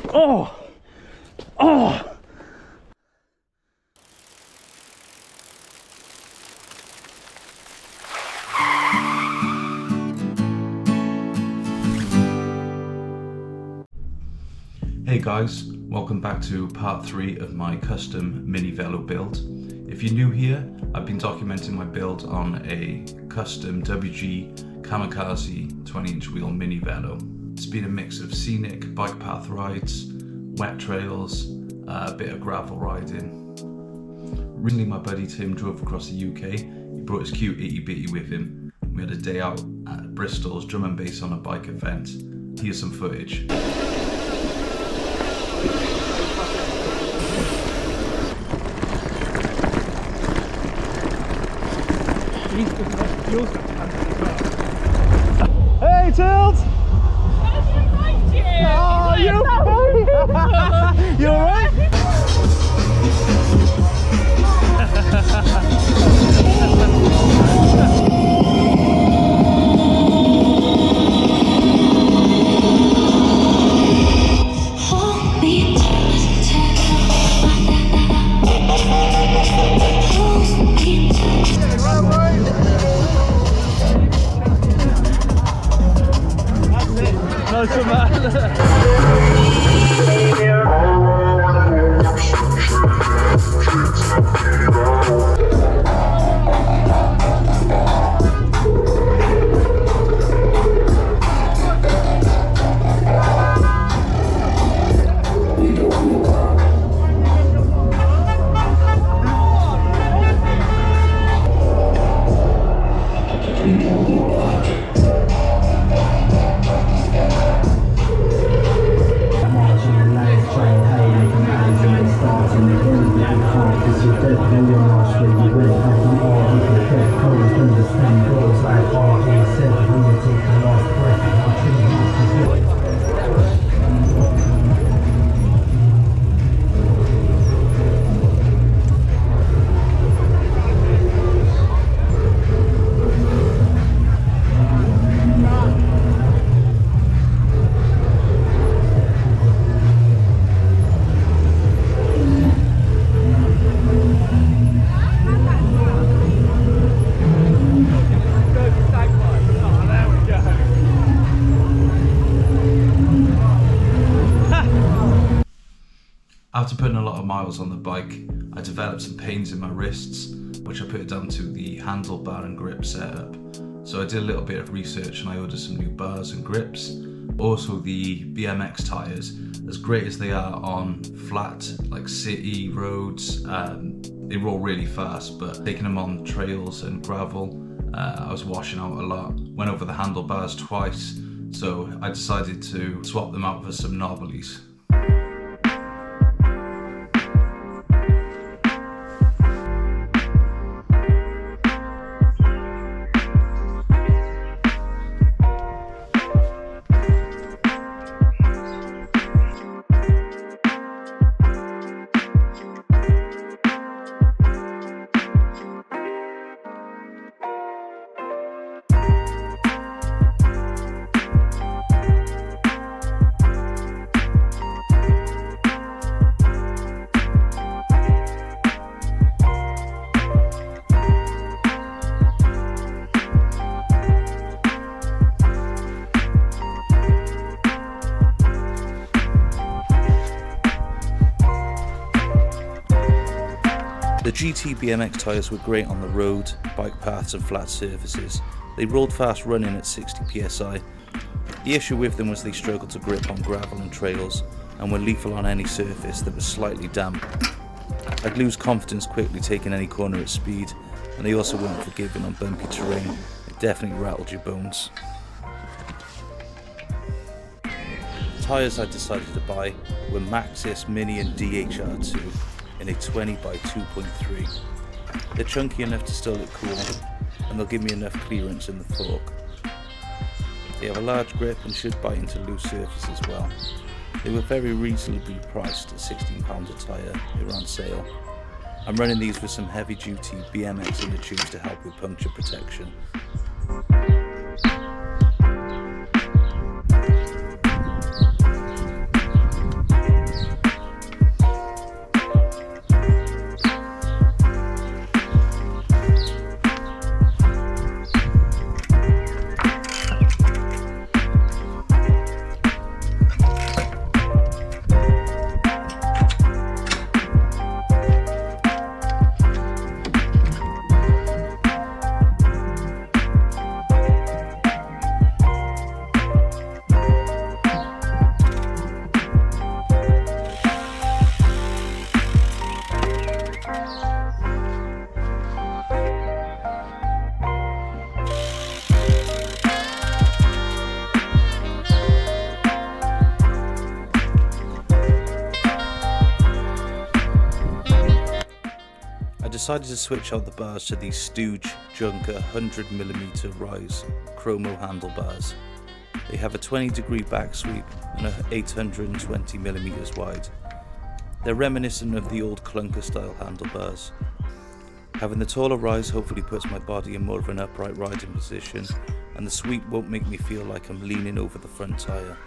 Oh! Oh! Hey guys, welcome back to part 3 of my custom mini velo build. If you're new here, I've been documenting my build on a custom WG Kamikaze 20-inch wheel mini velo. It's been a mix of scenic bike path rides, wet trails, a bit of gravel riding. Recently my buddy Tim drove across the UK. He brought his cute itty bitty with him. We had a day out at Bristol's drum and bass on a bike event. Here's some footage. Hey Tilt! Oh, you okay? You alright? After putting a lot of miles on the bike, I developed some pains in my wrists, which I put down to the handlebar and grip setup. So I did a little bit of research and I ordered some new bars and grips. Also the BMX tyres, as great as they are on flat, like city roads, they roll really fast, but taking them on trails and gravel, I was washing out a lot. Went over the handlebars twice, so I decided to swap them out for some knobblies. The GT BMX tyres were great on the road, bike paths and flat surfaces. They rolled fast running at 60 psi. The issue with them was they struggled to grip on gravel and trails and were lethal on any surface that was slightly damp. I'd lose confidence quickly taking any corner at speed, and they also weren't forgiving on bumpy terrain. It definitely rattled your bones. The tyres I decided to buy were Maxxis Mini and DHR2 in a 20x2.3. They're chunky enough to still look cool, and they'll give me enough clearance in the fork. They have a large grip and should bite into loose surfaces as well. They were very reasonably priced at £16 a tyre. They were on sale. I'm running these with some heavy duty BMX inner tubes to help with puncture protection. decided to switch out the bars to these Stooge Junker 100mm rise chromo handlebars. They have a 20-degree back sweep and are 820mm wide. They're reminiscent of the old clunker style handlebars. Having the taller rise hopefully puts my body in more of an upright riding position, and the sweep won't make me feel like I'm leaning over the front tyre.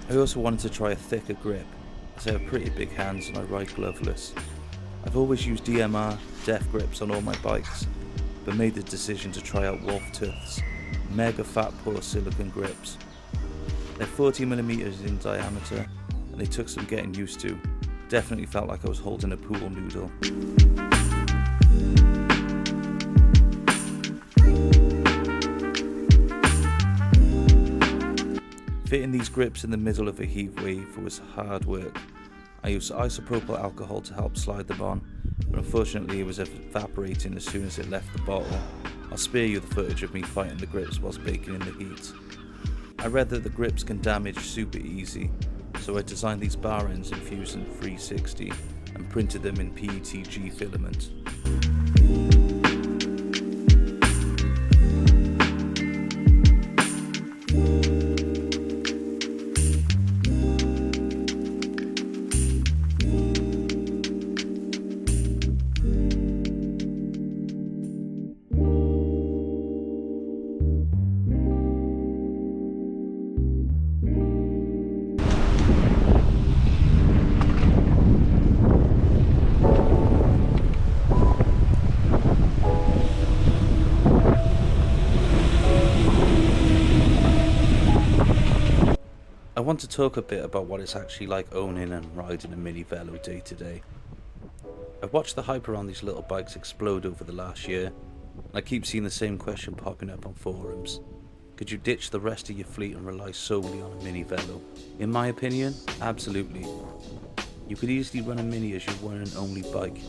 I also wanted to try a thicker grip, as I have pretty big hands and I ride gloveless. I've always used DMR def grips on all my bikes, but made the decision to try out Wolf Tooth's mega fat pore silicone grips. They're 40mm in diameter and they took some getting used to. Definitely felt like I was holding a pool noodle. Fitting these grips in the middle of a heat wave was hard work. I used isopropyl alcohol to help slide them on, but unfortunately it was evaporating as soon as it left the bottle. I'll spare you the footage of me fighting the grips whilst baking in the heat. I read that the grips can damage super easy, so I designed these bar ends in Fusion 360 and printed them in PETG filament. I want to talk a bit about what it's actually like owning and riding a mini velo day to day. I've watched the hype around these little bikes explode over the last year, and I keep seeing the same question popping up on forums. Could you ditch the rest of your fleet and rely solely on a mini velo? In my opinion, absolutely. You could easily run a mini as your one and only bike.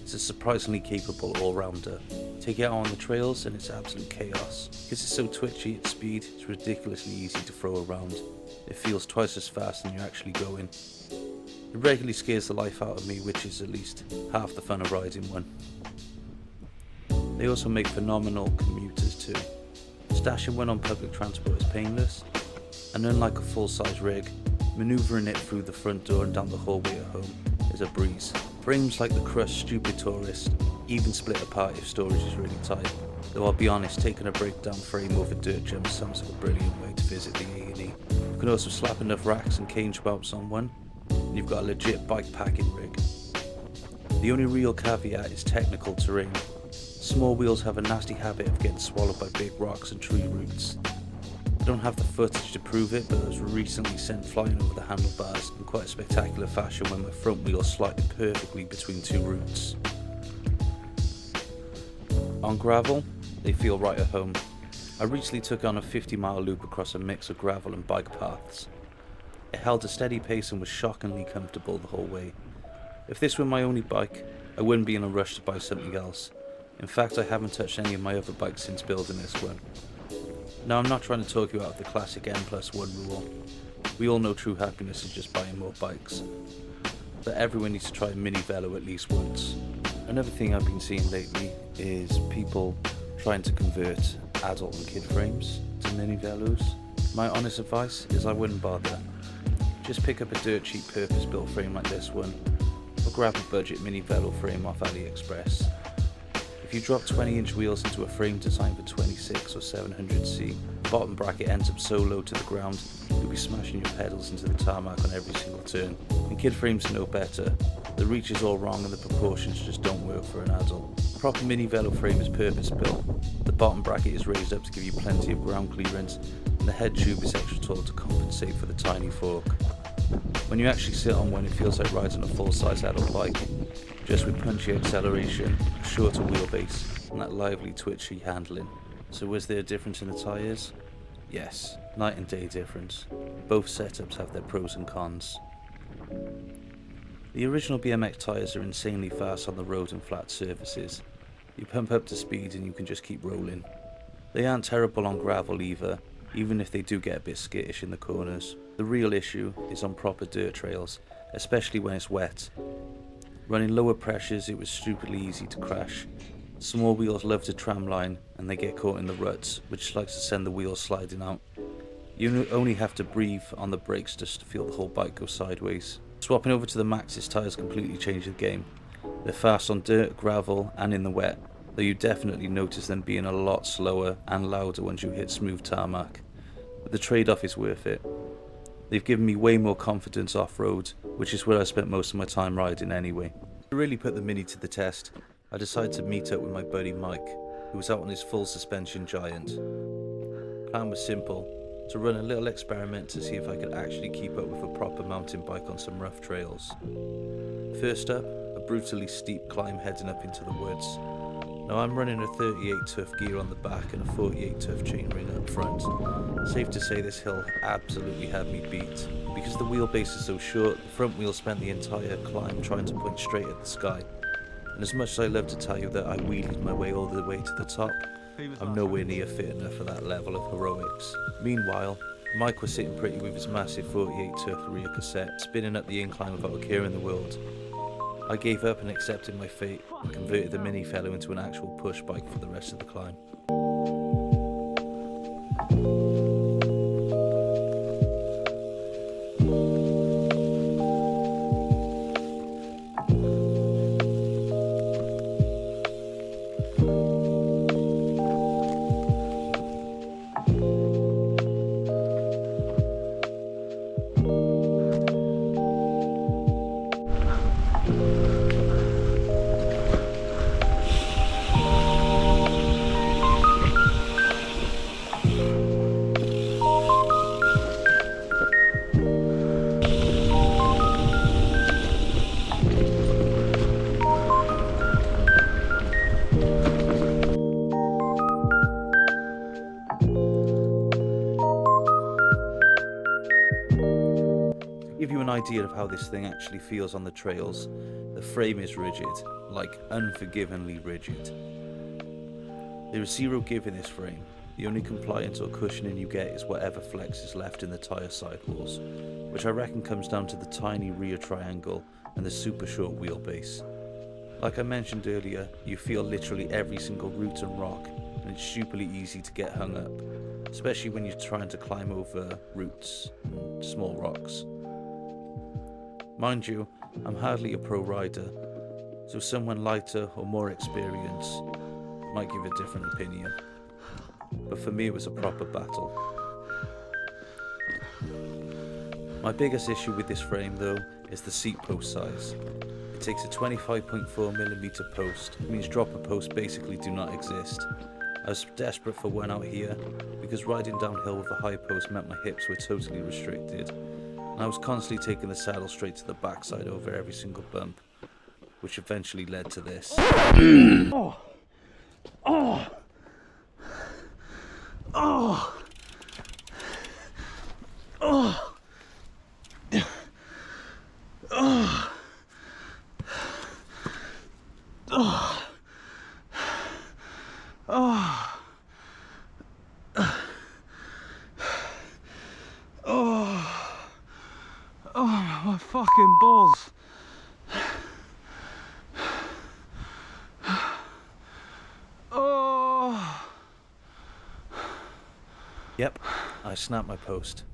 It's a surprisingly capable all-rounder. Take it out on the trails and it's absolute chaos. Because it's so twitchy at speed, it's ridiculously easy to throw around. It feels twice as fast than you're actually going. It regularly scares the life out of me, which is at least half the fun of riding one. They also make phenomenal commuters too. Stashing one on public transport is painless, and unlike a full-size rig, manoeuvring it through the front door and down the hallway at home is a breeze. Frames like the Crust Stupid Tourist even split apart if storage is really tight, though I'll be honest, taking a breakdown frame over dirt jumps sounds like a brilliant way to visit the A&E. You can also slap enough racks and cage mounts on one, and you've got a legit bike packing rig. The only real caveat is technical terrain. Small wheels have a nasty habit of getting swallowed by big rocks and tree roots. I don't have the footage to prove it, but I was recently sent flying over the handlebars in quite a spectacular fashion when my front wheel slided perfectly between two roots. On gravel, they feel right at home. I recently took on a 50-mile loop across a mix of gravel and bike paths. It held a steady pace and was shockingly comfortable the whole way. If this were my only bike, I wouldn't be in a rush to buy something else. In fact, I haven't touched any of my other bikes since building this one. Now, I'm not trying to talk you out of the classic N+1 rule. We all know true happiness is just buying more bikes. But everyone needs to try a minivelo at least once. Another thing I've been seeing lately is people trying to convert adult and kid frames to minivelos. My honest advice is I wouldn't bother. Just pick up a dirt cheap purpose-built frame like this one, or grab a budget minivelo frame off AliExpress. If you drop 20-inch wheels into a frame designed for 26 or 700C, the bottom bracket ends up so low to the ground, you'll be smashing your pedals into the tarmac on every single turn. And kid frames know better. The reach is all wrong and the proportions just don't work for an adult. A proper minivelo frame is purpose-built. The bottom bracket is raised up to give you plenty of ground clearance, and the head tube is extra tall to compensate for the tiny fork. When you actually sit on one, it feels like riding a full-size adult bike, just with punchy acceleration, a shorter wheelbase, and that lively twitchy handling. So was there a difference in the tyres? Yes, night and day difference. Both setups have their pros and cons. The original BMX tyres are insanely fast on the road and flat surfaces. You pump up to speed and you can just keep rolling. They aren't terrible on gravel either, even if they do get a bit skittish in the corners. The real issue is on proper dirt trails, especially when it's wet. Running lower pressures, it was stupidly easy to crash. Small wheels love to tramline and they get caught in the ruts, which likes to send the wheels sliding out. You only have to breathe on the brakes just to feel the whole bike go sideways. Swapping over to the Maxxis tyres completely changed the game. They're fast on dirt, gravel and in the wet, though you definitely notice them being a lot slower and louder once you hit smooth tarmac. But the trade-off is worth it. They've given me way more confidence off-road, which is where I spent most of my time riding anyway. To really put the Mini to the test, I decided to meet up with my buddy Mike, who was out on his full suspension Giant. Plan was simple, to run a little experiment to see if I could actually keep up with a proper mountain bike on some rough trails. First up, a brutally steep climb heading up into the woods. Now I'm running a 38 tough gear on the back and a 48 tough chainring up front. Safe to say this hill absolutely had me beat. Because the wheelbase is so short, the front wheel spent the entire climb trying to point straight at the sky. And as much as I love to tell you that I wheelied my way all the way to the top, I'm nowhere near fit enough for that level of heroics. Meanwhile, Mike was sitting pretty with his massive 48 tough rear cassette, spinning up the incline without a care in the world. I gave up and accepted my fate and converted the minivelo into an actual push bike for the rest of the climb. To give you an idea of how this thing actually feels on the trails, the frame is rigid, like unforgivingly rigid. There is zero give in this frame. The only compliance or cushioning you get is whatever flex is left in the tyre sidewalls, which I reckon comes down to the tiny rear triangle and the super short wheelbase. Like I mentioned earlier, you feel literally every single root and rock, and it's stupidly easy to get hung up, especially when you're trying to climb over roots and small rocks. Mind you, I'm hardly a pro rider, so someone lighter or more experienced might give a different opinion. But for me it was a proper battle. My biggest issue with this frame though is the seat post size. It takes a 25.4mm post, means dropper posts basically do not exist. was desperate for one out here because riding downhill with a high post meant my hips were totally restricted, and I was constantly taking the saddle straight to the backside over every single bump, which eventually led to this. Oh! Oh! Oh! Oh! Oh! Oh! Oh! Oh! Oh, my fucking balls! Oh! Yep, I snapped my post.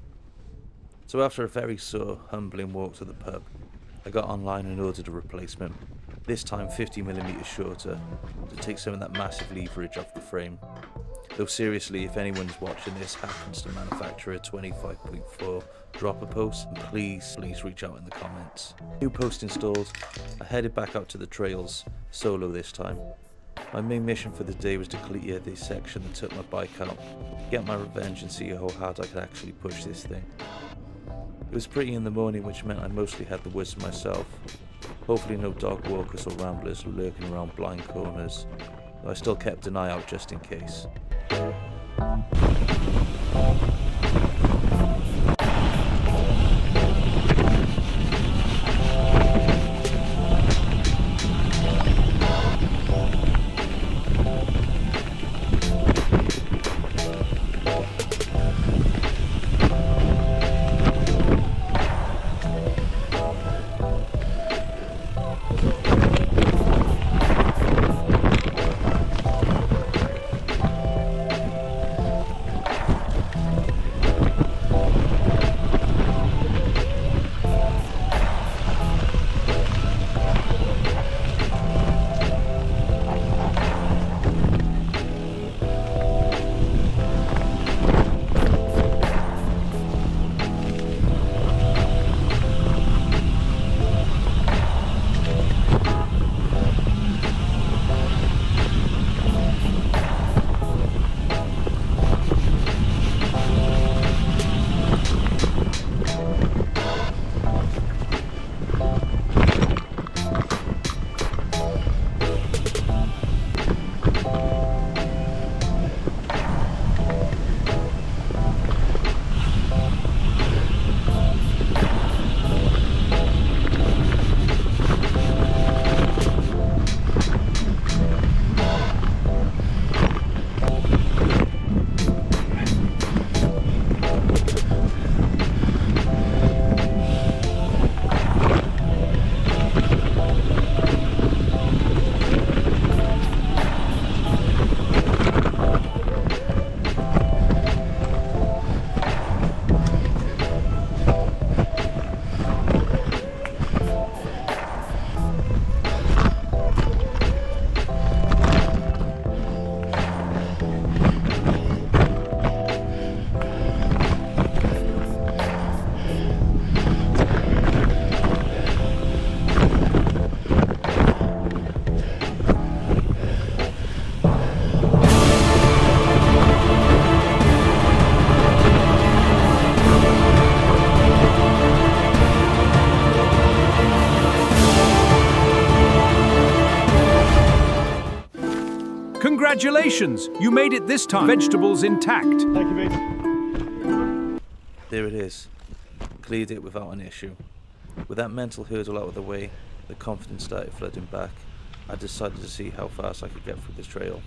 So after a very sore, humbling walk to the pub, I got online and ordered a replacement, this time 50mm shorter, to take some of that massive leverage off the frame. Though seriously, if anyone's watching this happens to manufacture a 25.4 dropper post, please reach out in the comments. New post installed, I headed back out to the trails, solo this time. My main mission for the day was to clear the section that took my bike out, get my revenge and see how hard I could actually push this thing. It was pretty in the morning, which meant I mostly had the woods to myself. Hopefully no dog walkers or ramblers lurking around blind corners, though I still kept an eye out just in case. Congratulations! You made it this time. Vegetables intact. Thank you, mate. There it is. Cleared it without an issue. With that mental hurdle out of the way, the confidence started flooding back. I decided to see how fast I could get through this trail.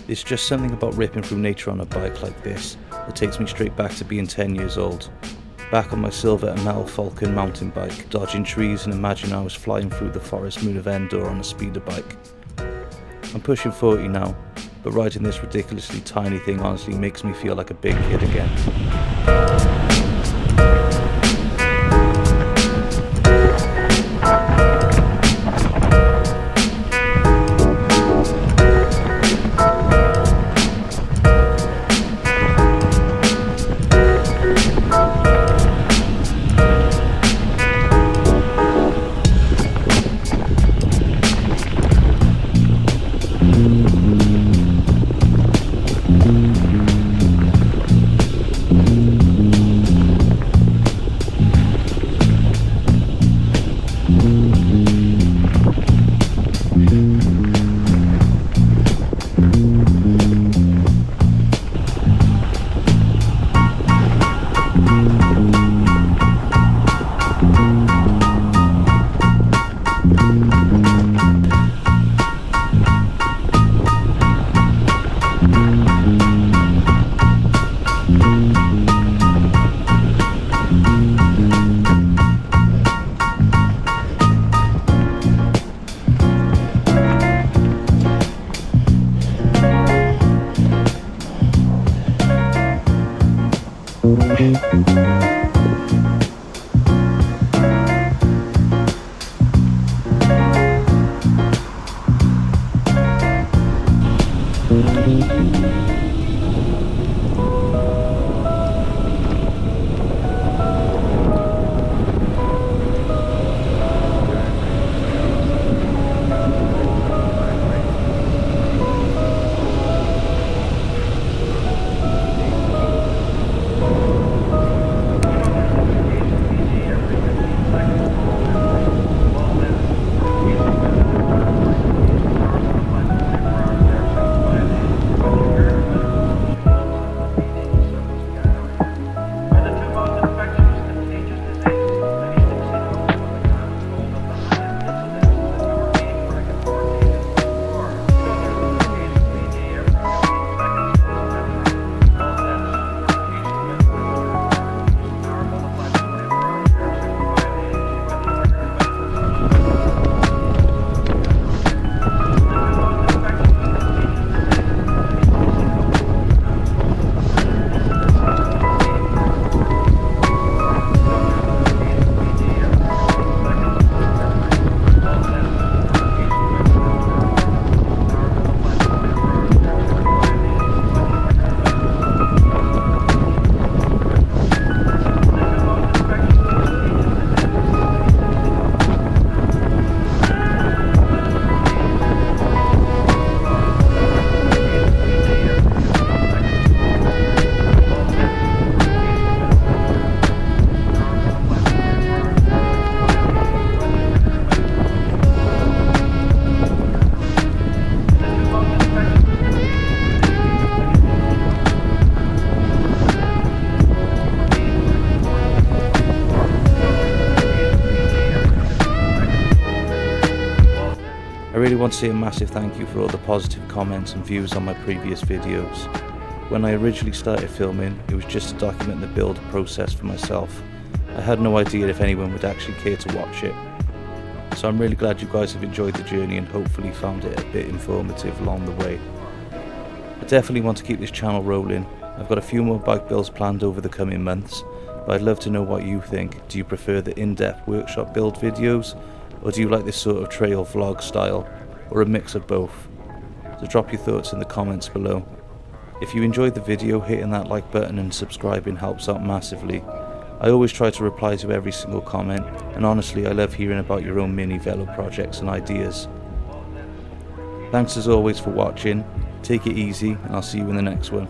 There's just something about ripping through nature on a bike like this that takes me straight back to being 10 years old. Back on my silver and metal Falcon mountain bike, dodging trees and imagining I was flying through the forest moon of Endor on a speeder bike. I'm pushing 40 now, but riding this ridiculously tiny thing honestly makes me feel like a big kid again. I really want to say a massive thank you for all the positive comments and views on my previous videos. When I originally started filming, it was just to document the build process for myself. I had no idea if anyone would actually care to watch it. So I'm really glad you guys have enjoyed the journey and hopefully found it a bit informative along the way. I definitely want to keep this channel rolling. I've got a few more bike builds planned over the coming months, but I'd love to know what you think. Do you prefer the in-depth workshop build videos, or do you like this sort of trail vlog style, or a mix of both? So drop your thoughts in the comments below. If you enjoyed the video, hitting that like button and subscribing helps out massively. I always try to reply to every single comment, and honestly I love hearing about your own mini velo projects and ideas. Thanks as always for watching, take it easy, and I'll see you in the next one.